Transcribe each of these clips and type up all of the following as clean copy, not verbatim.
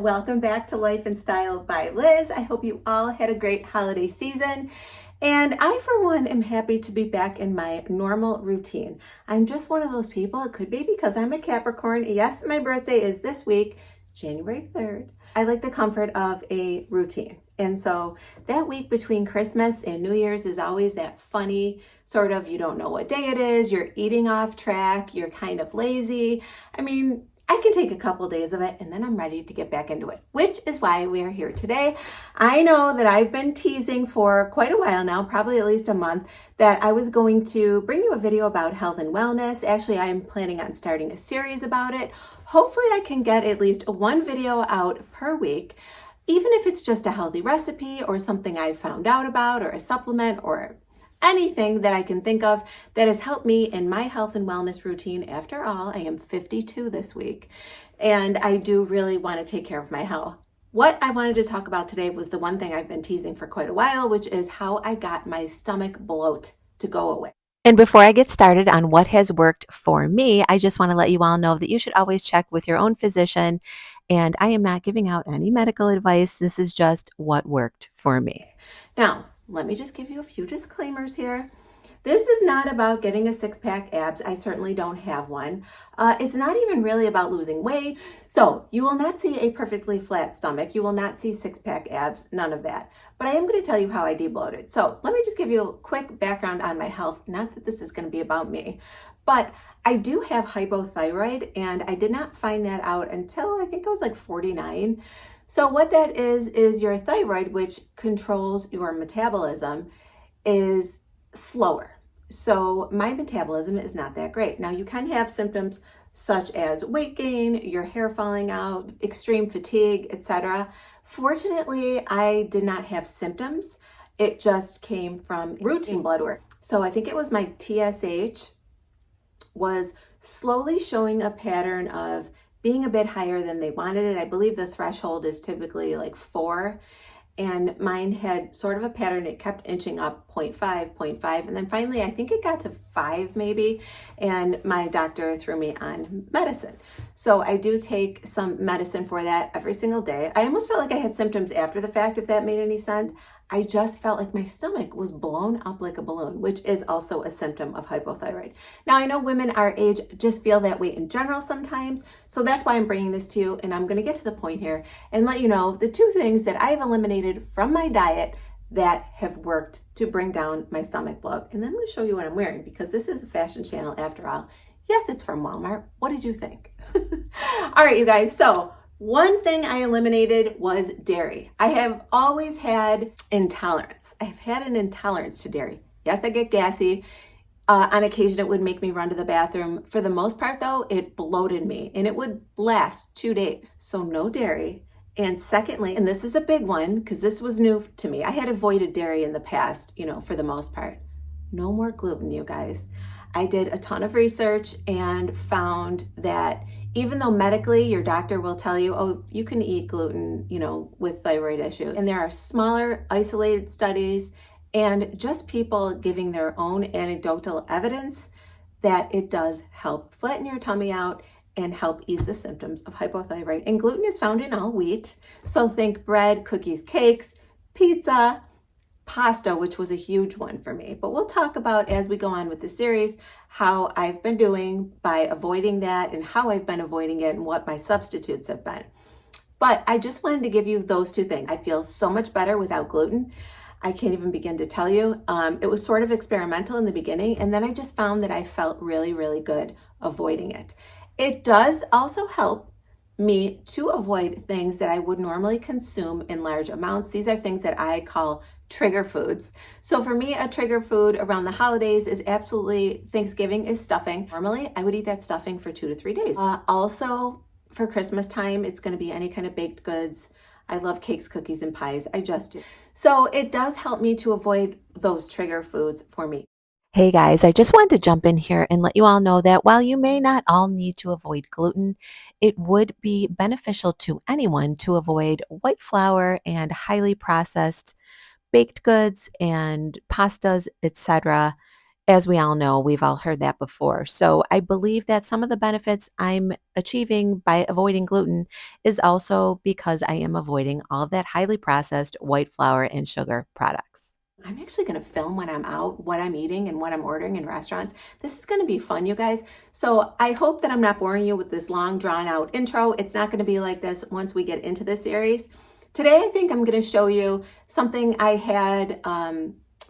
welcome back to Life and Style by Liz. I hope you all had a great holiday season. And I, for one, am happy to be back in my normal routine. I'm just one of those people. It could be because I'm a Capricorn. Yes, my birthday is this week, January 3rd. I like the comfort of a routine. And so that week between Christmas and New Year's is always that funny sort of, you don't know what day it is, you're eating off track, you're kind of lazy. I can take a couple days of it and then I'm ready to get back into it, which is why we are here today. I know that I've been teasing for quite a while now, probably at least a month, that I was going to bring you a video about health and wellness. Actually, I'm planning on starting a series about it. Hopefully I can get at least one video out per week, even if it's just a healthy recipe or something I found out about or a supplement or anything that I can think of that has helped me in my health and wellness routine. After all, I am 52 this week, and I do really want to take care of my health. What I wanted to talk about today was the one thing I've been teasing for quite a while, which is how I got my stomach bloat to go away. And before I get started on what has worked for me, I just want to let you all know that you should always check with your own physician. And I am not giving out any medical advice. This is just what worked for me. Now, let me just give you a few disclaimers here. This is not about getting a six-pack abs. I certainly don't have one. It's not even really about losing weight. So you will not see a perfectly flat stomach. You will not see six-pack abs, none of that. But I am going to tell you how I debloated. So let me just give you a quick background on my health. Not that this is going to be about me, but I do have hypothyroid, and I did not find that out until I think I was like 49. So what that is your thyroid, which controls your metabolism, is slower. So my metabolism is not that great. Now you can have symptoms such as weight gain, your hair falling out, extreme fatigue, etc. Fortunately, I did not have symptoms. It just came from routine blood work. So I think it was my TSH was slowly showing a pattern of being a bit higher than they wanted it. I believe the threshold is typically like 4, and mine had sort of a pattern. It kept inching up 0.5, 0.5, and then finally I think it got to 5 maybe, and my doctor threw me on medicine. So I do take some medicine for that every single day. I almost felt like I had symptoms after the fact, if that made any sense. I just felt like my stomach was blown up like a balloon, which is also a symptom of hypothyroid. Now, I know women our age just feel that way in general sometimes, so that's why I'm bringing this to you, and I'm going to get to the point here and let you know the 2 things that I've eliminated from my diet that have worked to bring down my stomach bloat. And then I'm going to show you what I'm wearing, because this is a fashion channel after all. Yes, it's from Walmart. What did you think? All right, you guys, so one thing I eliminated was dairy. I have always had intolerance. I've had an intolerance to dairy. Yes, I get gassy. On occasion, it would make me run to the bathroom. For the most part, though, it bloated me, and it would last 2 days. So no dairy. And secondly, and this is a big one because this was new to me. I had avoided dairy in the past, for the most part. No more gluten, you guys. I did a ton of research and found that even though medically your doctor will tell you, oh, you can eat gluten, with thyroid issue. And there are smaller isolated studies and just people giving their own anecdotal evidence that it does help flatten your tummy out and help ease the symptoms of hypothyroid. And gluten is found in all wheat. So think bread, cookies, cakes, pizza, pasta, which was a huge one for me. But we'll talk about, as we go on with the series, how I've been doing by avoiding that and how I've been avoiding it and what my substitutes have been. But I just wanted to give you those 2 things. I feel so much better without gluten. I can't even begin to tell you. It was sort of experimental in the beginning, and then I just found that I felt really, really good avoiding it. It does also help me to avoid things that I would normally consume in large amounts. These are things that I call trigger foods. So for me, a trigger food around the holidays is absolutely, Thanksgiving is stuffing. Normally, I would eat that stuffing for 2 to 3 days. Also, for Christmas time, it's going to be any kind of baked goods. I love cakes, cookies, and pies. I just do. So it does help me to avoid those trigger foods for me. Hey guys, I just wanted to jump in here and let you all know that while you may not all need to avoid gluten, it would be beneficial to anyone to avoid white flour and highly processed baked goods and pastas, etc. as we all know, we've all heard that before. So I believe that some of the benefits I'm achieving by avoiding gluten is also because I am avoiding all of that highly processed white flour and sugar products. I'm actually going to film when I'm out what I'm eating and what I'm ordering in restaurants. This is going to be fun, you guys. So I hope that I'm not boring you with this long drawn out intro. It's not going to be like this once we get into this series. Today, I think I'm going to show you something I had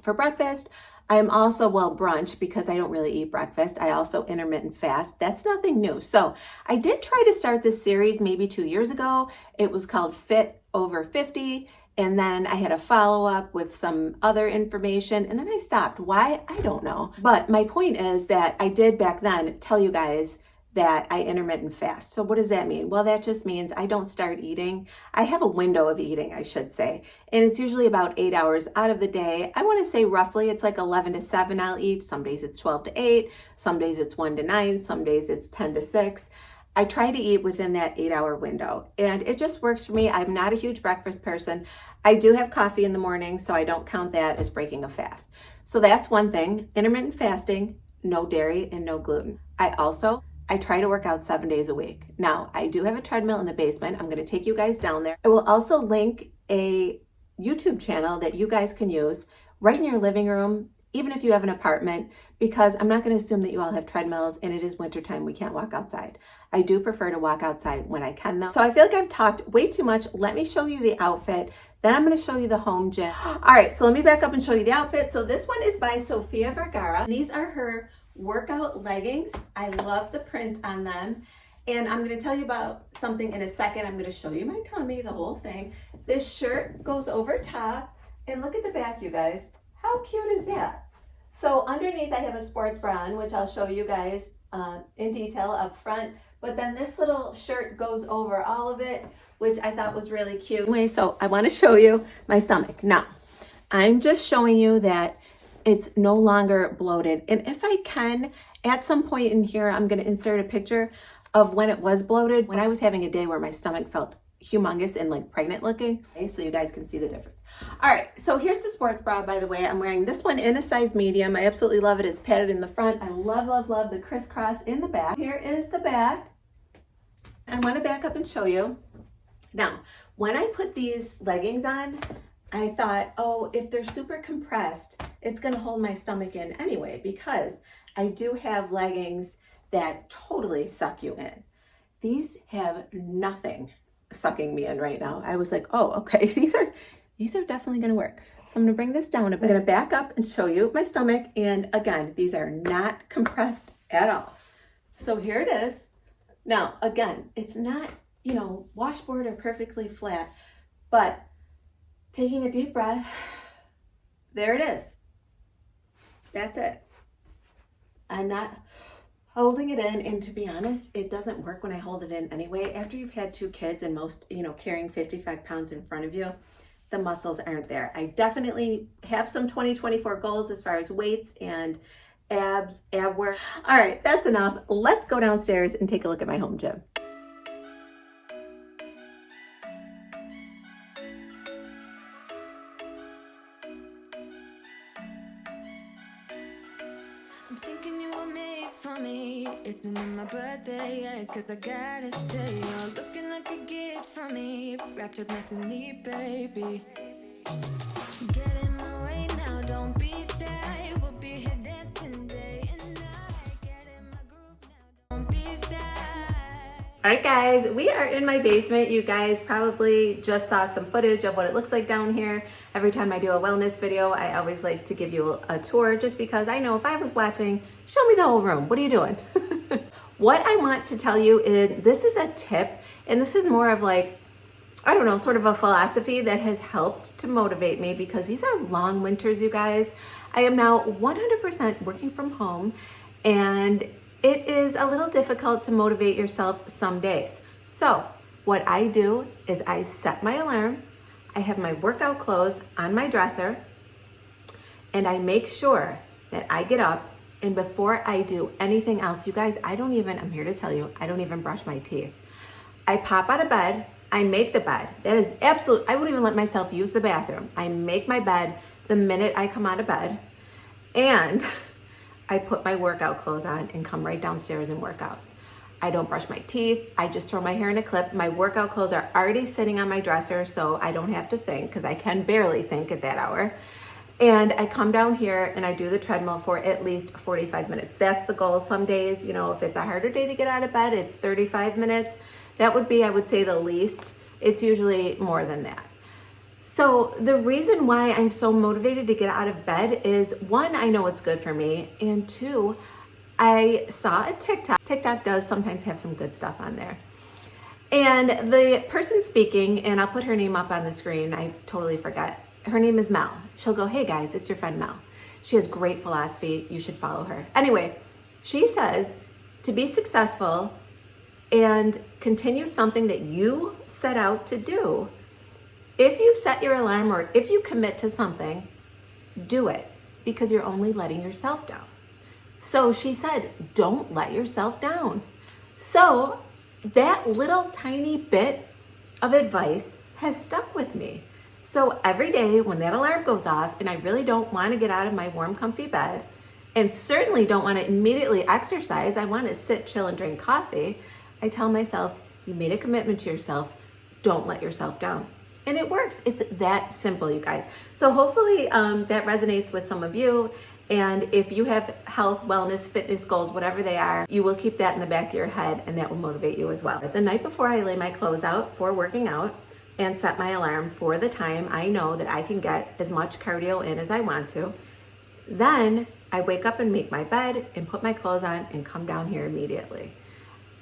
for breakfast. I'm also, well, brunch, because I don't really eat breakfast. I also intermittent fast. That's nothing new. So I did try to start this series maybe 2 years ago. It was called Fit Over 50. And then I had a follow-up with some other information, and then I stopped. Why? I don't know. But my point is that I did back then tell you guys that I intermittent fast. So what does that mean? Well, that just means I don't start eating. I have a window of eating, I should say. And it's usually about 8 hours out of the day. I want to say roughly it's like 11 to 7 I'll eat. Some days it's 12 to 8. Some days it's 1 to 9. Some days it's 10 to 6. I try to eat within that 8-hour window, and it just works for me. I'm not a huge breakfast person. I do have coffee in the morning, so I don't count that as breaking a fast. So that's one thing. Intermittent fasting, no dairy and no gluten. I try to work out 7 days a week. Now, I do have a treadmill in the basement. I'm going to take you guys down there. I will also link a YouTube channel that you guys can use right in your living room, even if you have an apartment, because I'm not going to assume that you all have treadmills, and it is wintertime. We can't walk outside. I do prefer to walk outside when I can, though. So I feel like I've talked way too much. Let me show you the outfit. Then I'm going to show you the home gym. All right, so let me back up and show you the outfit. So this one is by Sofia Vergara. These are her workout leggings. I love the print on them. And I'm going to tell you about something in a second. I'm going to show you my tummy, the whole thing. This shirt goes over top. And look at the back, you guys. How cute is that? So underneath I have a sports bra on, which I'll show you guys in detail up front. But then this little shirt goes over all of it, which I thought was really cute. Anyway, so I want to show you my stomach. Now, I'm just showing you that it's no longer bloated. And if I can, at some point in here, I'm going to insert a picture of when it was bloated, when I was having a day where my stomach felt humongous and like pregnant looking. Okay, so you guys can see the difference. All right, so here's the sports bra, by the way. I'm wearing this one in a size medium. I absolutely love it. It's padded in the front. I love, love, love the crisscross in the back. Here is the back. I want to back up and show you. Now, when I put these leggings on, I thought, oh, if they're super compressed, it's going to hold my stomach in anyway, because I do have leggings that totally suck you in. These have nothing sucking me in right now. I was like, oh, okay, these are definitely going to work. So I'm going to bring this down a bit. I'm going to back up and show you my stomach. And again, these are not compressed at all. So here it is. Now, again, it's not, washboard or perfectly flat, but taking a deep breath, there it is. That's it. I'm not holding it in, and to be honest, it doesn't work when I hold it in anyway. After you've had 2 kids and most, carrying 55 pounds in front of you, the muscles aren't there. I definitely have some 2024 goals as far as weights and ab work. All right, that's enough. Let's go downstairs and take a look at my home gym. I'm thinking you were made for me. Isn't it my birthday yet? Cause I gotta say, you're looking like a gift for me. Wrapped up nice and neat, baby. Get in my way now, don't be shy. We'll be here dancing day and night. Get in my groove now, don't be shy. All right, guys, we are in my basement. You guys probably just saw some footage of what it looks like down here. Every time I do a wellness video, I always like to give you a tour, just because I know if I was watching, show me the whole room. What are you doing? What I want to tell you is this is a tip, and this is more of like, I don't know, sort of a philosophy that has helped to motivate me, because these are long winters, you guys. I am now 100% working from home, and it is a little difficult to motivate yourself some days. So what I do is I set my alarm, I have my workout clothes on my dresser, and I make sure that I get up, and before I do anything else, you guys, I'm here to tell you, I don't even brush my teeth. I pop out of bed, I make the bed. That is absolute, I wouldn't even let myself use the bathroom. I make my bed the minute I come out of bed, and I put my workout clothes on and come right downstairs and work out. I don't brush my teeth. I just throw my hair in a clip. My workout clothes are already sitting on my dresser, so I don't have to think, because I can barely think at that hour. And I come down here and I do the treadmill for at least 45 minutes. That's the goal. Some days, you know, if it's a harder day to get out of bed, it's 35 minutes. That would be, I would say, the least. It's usually more than that. So the reason why I'm so motivated to get out of bed is, one, I know it's good for me, and two, I saw a TikTok. TikTok does sometimes have some good stuff on there. And the person speaking, and I'll put her name up on the screen, I totally forget. Her name is Mel. She'll go, hey guys, it's your friend Mel. She has great philosophy. You should follow her. Anyway, she says to be successful and continue something that you set out to do, if you set your alarm or if you commit to something, do it, because you're only letting yourself down. So she said, don't let yourself down. So that little tiny bit of advice has stuck with me. So every day when that alarm goes off and I really don't want to get out of my warm, comfy bed, and certainly don't want to immediately exercise, I want to sit, chill, and drink coffee, I tell myself, you made a commitment to yourself, don't let yourself down. And it works. It's that simple, you guys. So hopefully that resonates with some of you. And if you have health, wellness, fitness goals, whatever they are, you will keep that in the back of your head, and that will motivate you as well. The night before I lay my clothes out for working out and set my alarm for the time I know that I can get as much cardio in as I want to, then I wake up and make my bed and put my clothes on and come down here immediately.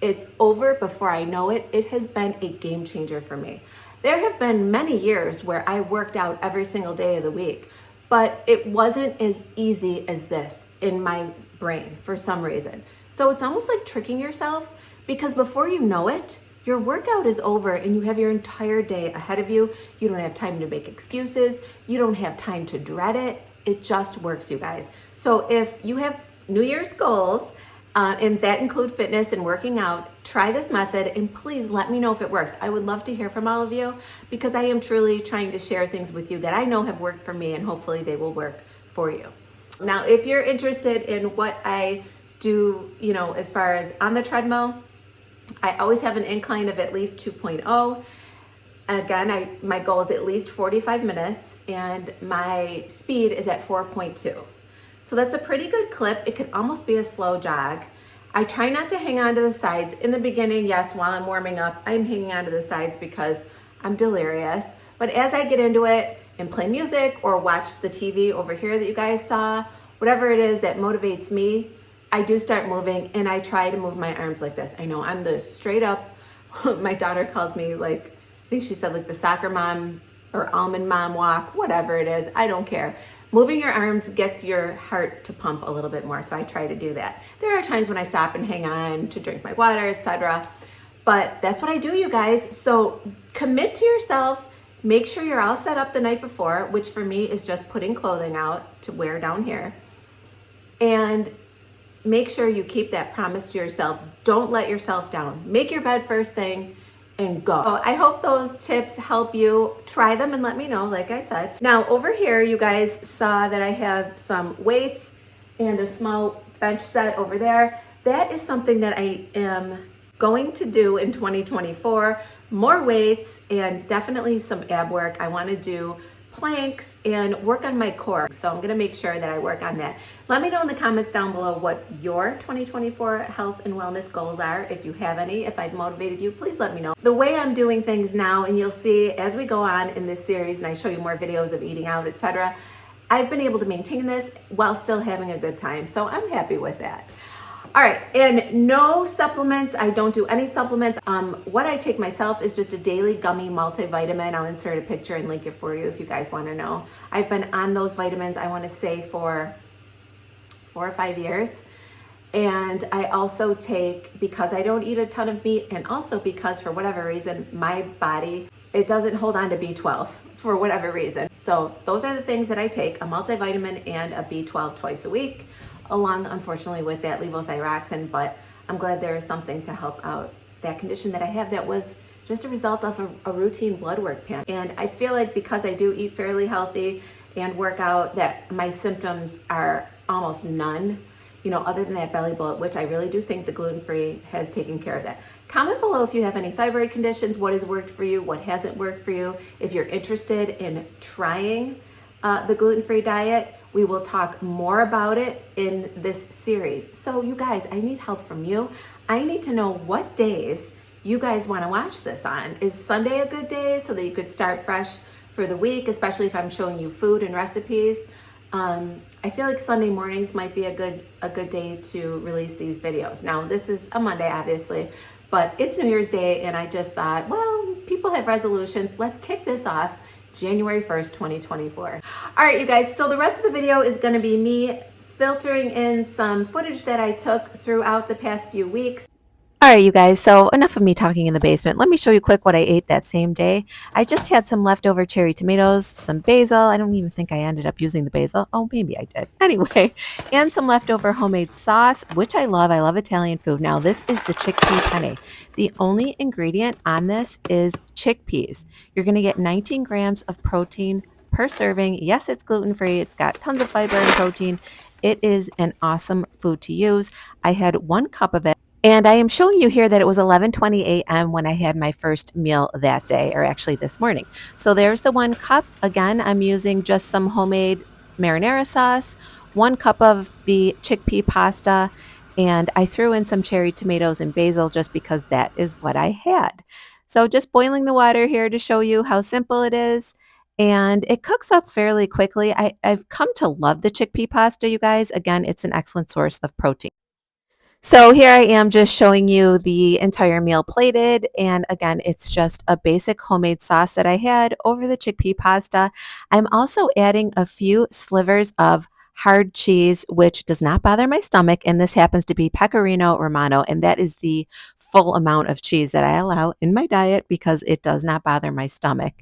It's over before I know it. It has been a game changer for me. There have been many years where I worked out every single day of the week, but it wasn't as easy as this in my brain for some reason. So it's almost like tricking yourself, because before you know it, your workout is over and you have your entire day ahead of you. You don't have time to make excuses. You don't have time to dread it. It just works, you guys. So if you have New Year's goals, and that include fitness and working out, try this method and please let me know if it works. I would love to hear from all of you, because I am truly trying to share things with you that I know have worked for me, and hopefully they will work for you. Now, if you're interested in what I do, you know, as far as on the treadmill, I always have an incline of at least 2.0. Again, my goal is at least 45 minutes and my speed is at 4.2. So that's a pretty good clip. It could almost be a slow jog. I try not to hang on to the sides. In the beginning, yes, while I'm warming up, I'm hanging on to the sides because I'm delirious. But as I get into it and play music or watch the TV over here that you guys saw, whatever it is that motivates me, I do start moving, and I try to move my arms like this. I know I'm the straight up, my daughter calls me, like, I think she said, like the soccer mom or almond mom walk, whatever it is, I don't care. Moving your arms gets your heart to pump a little bit more, so I try to do that. There are times when I stop and hang on to drink my water, etc. But that's what I do, you guys. So commit to yourself. Make sure you're all set up the night before, which for me is just putting clothing out to wear down here. And make sure you keep that promise to yourself. Don't let yourself down. Make your bed first thing and go. So I hope those tips help you. Try them and let me know, like I said. Now over here, you guys saw that I have some weights and a small bench set over there. That is something that I am going to do in 2024. More weights and definitely some ab work. I want to do planks and work on my core. So I'm gonna make sure that I work on that. Let me know in the comments down below what your 2024 health and wellness goals are. If you have any, if I've motivated you, please let me know. The way I'm doing things now, and you'll see as we go on in this series and I show you more videos of eating out, etc., I've been able to maintain this while still having a good time. So I'm happy with that. All right, and no supplements. I don't do any supplements. What I take myself is just a daily gummy multivitamin. I'll insert a picture and link it for you if you guys want to know. I've been on those vitamins, I want to say, for 4 or 5 years. And I also take, because I don't eat a ton of meat, and also because for whatever reason, my body, it doesn't hold on to B12 for whatever reason. So those are the things that I take, a multivitamin and a B12 twice a week, along, unfortunately, with that levothyroxine, but I'm glad there is something to help out that condition that I have that was just a result of a routine blood work pan. And I feel like because I do eat fairly healthy and work out, that my symptoms are almost none. other than that belly bloat, which I really do think the gluten-free has taken care of that. Comment below if you have any thyroid conditions, what has worked for you, what hasn't worked for you. If you're interested in trying the gluten-free diet, we will talk more about it in this series. So you guys, I need help from you. I need to know what days you guys want to watch this on. Is Sunday a good day so that you could start fresh for the week, especially if I'm showing you food and recipes? I feel like Sunday mornings might be a good day to release these videos. Now, this is a Monday, obviously, but it's New Year's Day, and I just thought, well, people have resolutions. Let's kick this off January 1st, 2024. All right, you guys, so the rest of the video is gonna be me filtering in some footage that I took throughout the past few weeks. All right, you guys, so enough of me talking in the basement. Let me show you quick what I ate that same day. I just had some leftover cherry tomatoes, some basil. I don't even think I ended up using the basil. Oh, maybe I did. Anyway, and some leftover homemade sauce, which I love. I love Italian food. Now, this is the chickpea penne. The only ingredient on this is chickpeas. You're going to get 19 grams of protein per serving. Yes, it's gluten-free. It's got tons of fiber and protein. It is an awesome food to use. I had 1 cup of it. And I am showing you here that it was 11:20 a.m. when I had my first meal that day, or actually this morning. So there's the 1 cup. Again, I'm using just some homemade marinara sauce, 1 cup of the chickpea pasta, and I threw in some cherry tomatoes and basil just because that is what I had. So just boiling the water here to show you how simple it is. And it cooks up fairly quickly. I've come to love the chickpea pasta, you guys. Again, it's an excellent source of protein. So here I am just showing you the entire meal plated, and again, it's just a basic homemade sauce that I had over the chickpea pasta. I'm also adding a few slivers of hard cheese, which does not bother my stomach, and this happens to be Pecorino Romano, and that is the full amount of cheese that I allow in my diet because it does not bother my stomach.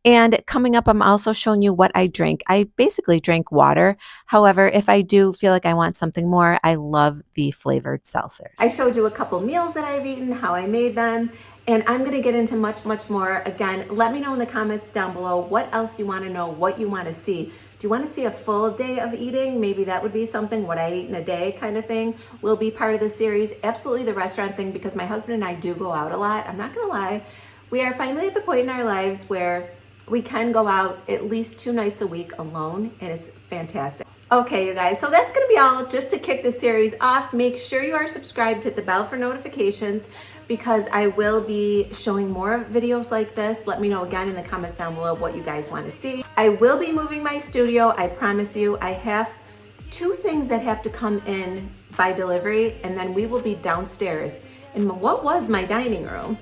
And coming up, I'm also showing you what I drink. I basically drink water. However, if I do feel like I want something more, I love the flavored seltzers. I showed you a couple meals that I've eaten, how I made them, and I'm going to get into much, much more. Again, let me know in the comments down below what else you want to know, what you want to see. Do you want to see a full day of eating? Maybe that would be something, what I eat in a day kind of thing will be part of the series. Absolutely the restaurant thing, because my husband and I do go out a lot. I'm not going to lie. We are finally at the point in our lives where we can go out at least 2 nights a week alone, and it's fantastic. Okay, you guys, so that's going to be all just to kick the series off. Make sure you are subscribed, hit the bell for notifications, because I will be showing more videos like this. Let me know again in the comments down below what you guys want to see. I will be moving my studio, I promise you. I have 2 things that have to come in by delivery, and then we will be downstairs in what was my dining room,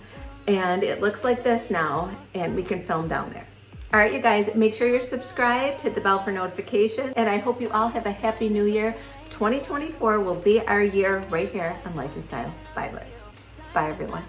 and it looks like this now, and we can film down there. All right, you guys, make sure you're subscribed, hit the bell for notifications, and I hope you all have a happy new year. 2024 will be our year right here on Life and Style by Liz. Bye, everyone.